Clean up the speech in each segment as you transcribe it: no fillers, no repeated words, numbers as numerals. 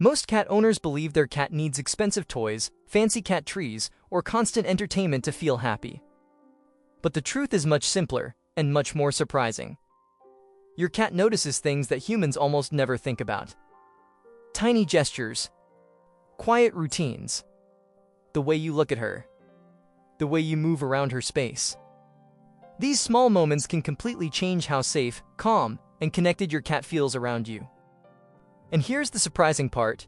Most cat owners believe their cat needs expensive toys, fancy cat trees, or constant entertainment to feel happy. But the truth is much simpler and much more surprising. Your cat notices things that humans almost never think about. Tiny gestures, quiet routines, the way you look at her, the way you move around her space. These small moments can completely change how safe, calm, and connected your cat feels around you. And here's the surprising part.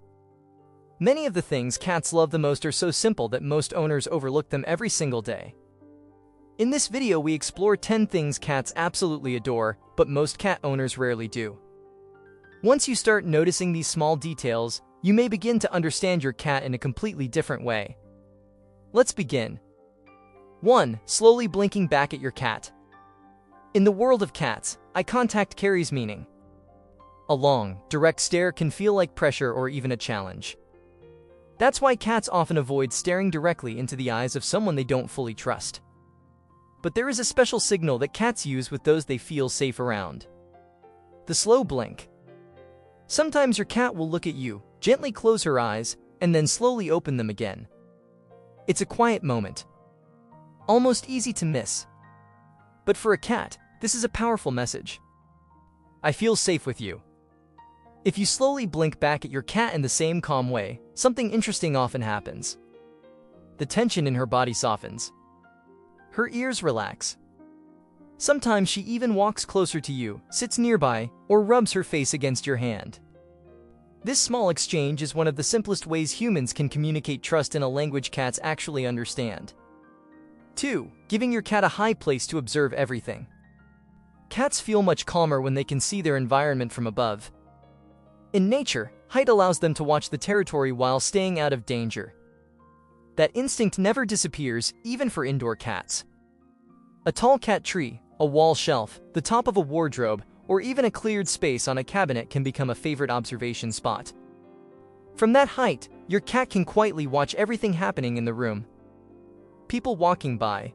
Many of the things cats love the most are so simple that most owners overlook them every single day. In this video, we explore 10 things cats absolutely adore, but most cat owners rarely do. Once you start noticing these small details, you may begin to understand your cat in a completely different way. Let's begin. 1. Slowly blinking back at your cat. In the world of cats, eye contact carries meaning. A long, direct stare can feel like pressure or even a challenge. That's why cats often avoid staring directly into the eyes of someone they don't fully trust. But there is a special signal that cats use with those they feel safe around. The slow blink. Sometimes your cat will look at you, gently close her eyes, and then slowly open them again. It's a quiet moment, almost easy to miss. But for a cat, this is a powerful message. I feel safe with you. If you slowly blink back at your cat in the same calm way, something interesting often happens. The tension in her body softens. Her ears relax. Sometimes she even walks closer to you, sits nearby, or rubs her face against your hand. This small exchange is one of the simplest ways humans can communicate trust in a language cats actually understand. 2. Giving your cat a high place to observe everything. Cats feel much calmer when they can see their environment from above. In nature, height allows them to watch the territory while staying out of danger. That instinct never disappears, even for indoor cats. A tall cat tree, a wall shelf, the top of a wardrobe, or even a cleared space on a cabinet can become a favorite observation spot. From that height, your cat can quietly watch everything happening in the room. People walking by,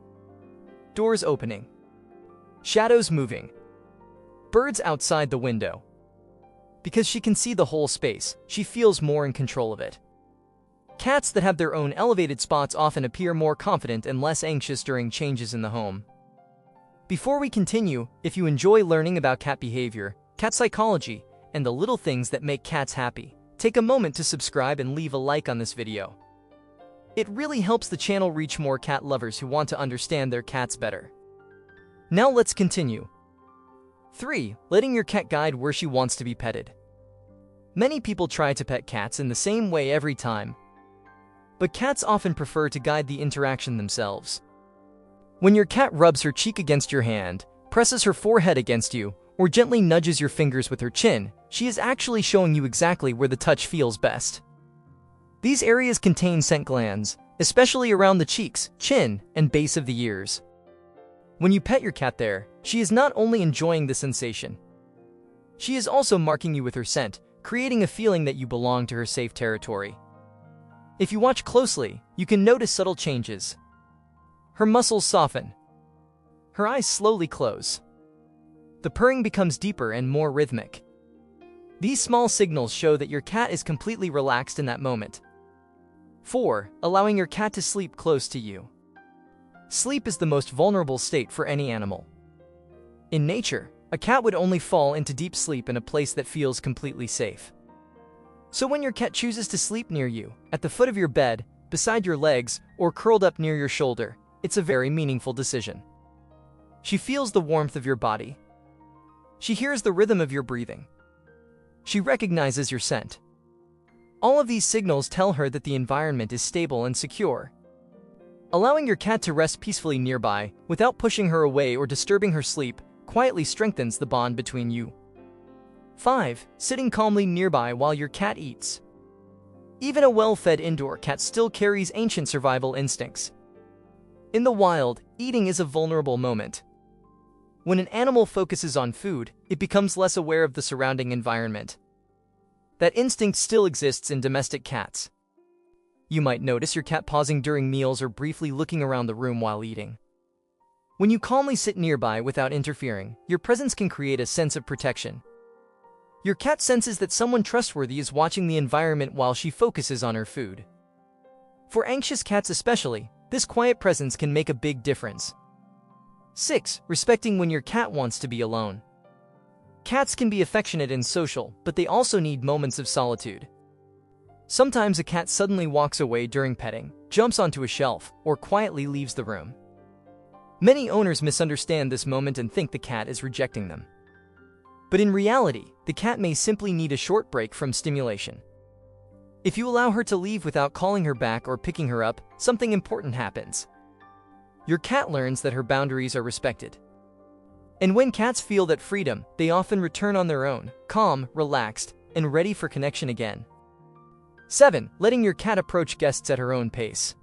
doors opening, shadows moving, birds outside the window. Because she can see the whole space, she feels more in control of it. Cats that have their own elevated spots often appear more confident and less anxious during changes in the home. Before we continue, if you enjoy learning about cat behavior, cat psychology, and the little things that make cats happy, take a moment to subscribe and leave a like on this video. It really helps the channel reach more cat lovers who want to understand their cats better. Now let's continue. 3. Letting your cat guide where she wants to be petted. Many people try to pet cats in the same way every time, but cats often prefer to guide the interaction themselves. When your cat rubs her cheek against your hand, presses her forehead against you, or gently nudges your fingers with her chin, she is actually showing you exactly where the touch feels best. These areas contain scent glands, especially around the cheeks, chin, and base of the ears. When you pet your cat there, she is not only enjoying the sensation, she is also marking you with her scent, creating a feeling that you belong to her safe territory. If you watch closely, you can notice subtle changes. Her muscles soften. Her eyes slowly close. The purring becomes deeper and more rhythmic. These small signals show that your cat is completely relaxed in that moment. 4. Allowing your cat to sleep close to you. Sleep is the most vulnerable state for any animal. In nature, a cat would only fall into deep sleep in a place that feels completely safe. So when your cat chooses to sleep near you, at the foot of your bed, beside your legs, or curled up near your shoulder, it's a very meaningful decision. She feels the warmth of your body. She hears the rhythm of your breathing. She recognizes your scent. All of these signals tell her that the environment is stable and secure. Allowing your cat to rest peacefully nearby, without pushing her away or disturbing her sleep, quietly strengthens the bond between you. 5. Sitting calmly nearby while your cat eats. Even a well-fed indoor cat still carries ancient survival instincts. In the wild, eating is a vulnerable moment. When an animal focuses on food, it becomes less aware of the surrounding environment. That instinct still exists in domestic cats. You might notice your cat pausing during meals or briefly looking around the room while eating. When you calmly sit nearby without interfering, your presence can create a sense of protection. Your cat senses that someone trustworthy is watching the environment while she focuses on her food. For anxious cats especially, this quiet presence can make a big difference. 6. Respecting when your cat wants to be alone. Cats can be affectionate and social, but they also need moments of solitude. Sometimes a cat suddenly walks away during petting, jumps onto a shelf, or quietly leaves the room. Many owners misunderstand this moment and think the cat is rejecting them. But in reality, the cat may simply need a short break from stimulation. If you allow her to leave without calling her back or picking her up, something important happens. Your cat learns that her boundaries are respected. And when cats feel that freedom, they often return on their own, calm, relaxed, and ready for connection again. 7. Letting your cat approach guests at her own pace.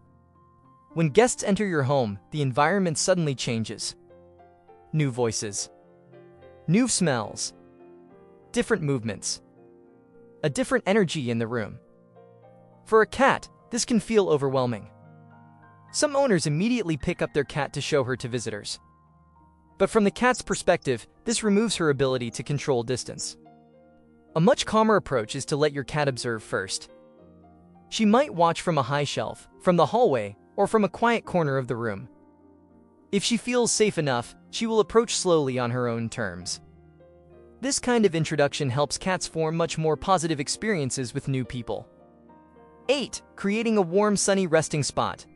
When guests enter your home, the environment suddenly changes. New voices. New smells. Different movements. A different energy in the room. For a cat, this can feel overwhelming. Some owners immediately pick up their cat to show her to visitors. But from the cat's perspective, this removes her ability to control distance. A much calmer approach is to let your cat observe first. She might watch from a high shelf, from the hallway, or from a quiet corner of the room. If she feels safe enough, she will approach slowly on her own terms. This kind of introduction helps cats form much more positive experiences with new people. 8. Creating a warm, sunny resting spot.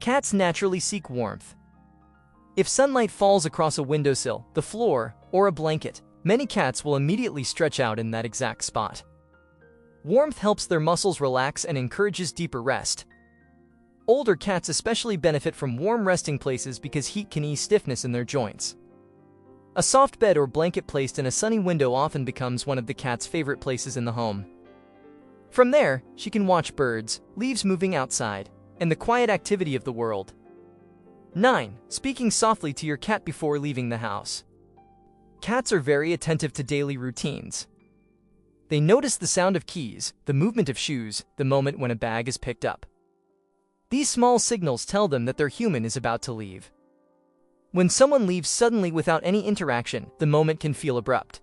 Cats naturally seek warmth. If sunlight falls across a windowsill, the floor, or a blanket, many cats will immediately stretch out in that exact spot. Warmth helps their muscles relax and encourages deeper rest. Older cats especially benefit from warm resting places because heat can ease stiffness in their joints. A soft bed or blanket placed in a sunny window often becomes one of the cat's favorite places in the home. From there, she can watch birds, leaves moving outside, and the quiet activity of the world. 9. Speaking softly to your cat before leaving the house. Cats are very attentive to daily routines. They notice the sound of keys, the movement of shoes, the moment when a bag is picked up. These small signals tell them that their human is about to leave. When someone leaves suddenly without any interaction, the moment can feel abrupt.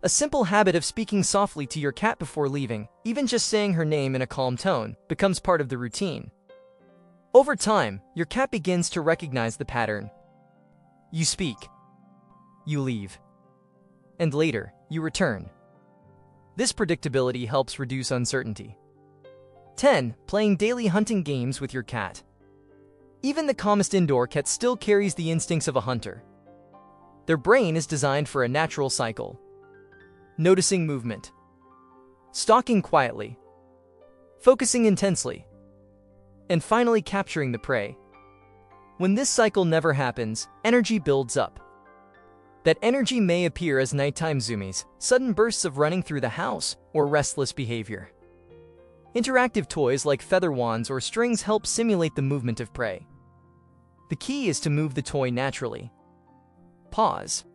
A simple habit of speaking softly to your cat before leaving, even just saying her name in a calm tone, becomes part of the routine. Over time, your cat begins to recognize the pattern. You speak. You leave. And later, you return. This predictability helps reduce uncertainty. 10. Playing daily hunting games with your cat. Even the calmest indoor cat still carries the instincts of a hunter. Their brain is designed for a natural cycle. Noticing movement. Stalking quietly. Focusing intensely. And finally capturing the prey. When this cycle never happens, energy builds up. That energy may appear as nighttime zoomies, sudden bursts of running through the house, or restless behavior. Interactive toys like feather wands or strings help simulate the movement of prey. The key is to move the toy naturally. Pause.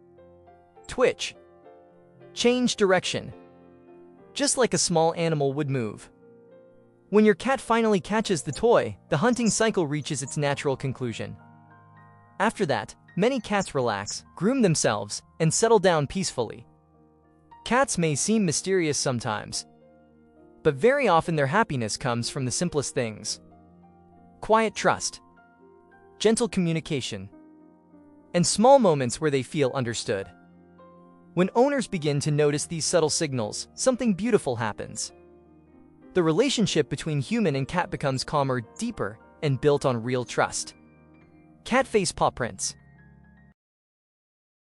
Twitch. Change direction. Just like a small animal would move. When your cat finally catches the toy, the hunting cycle reaches its natural conclusion. After that, many cats relax, groom themselves, and settle down peacefully. Cats may seem mysterious sometimes, but very often their happiness comes from the simplest things. Quiet trust, gentle communication, and small moments where they feel understood. When owners begin to notice these subtle signals, something beautiful happens. The relationship between human and cat becomes calmer, deeper, and built on real trust. Cat face paw prints.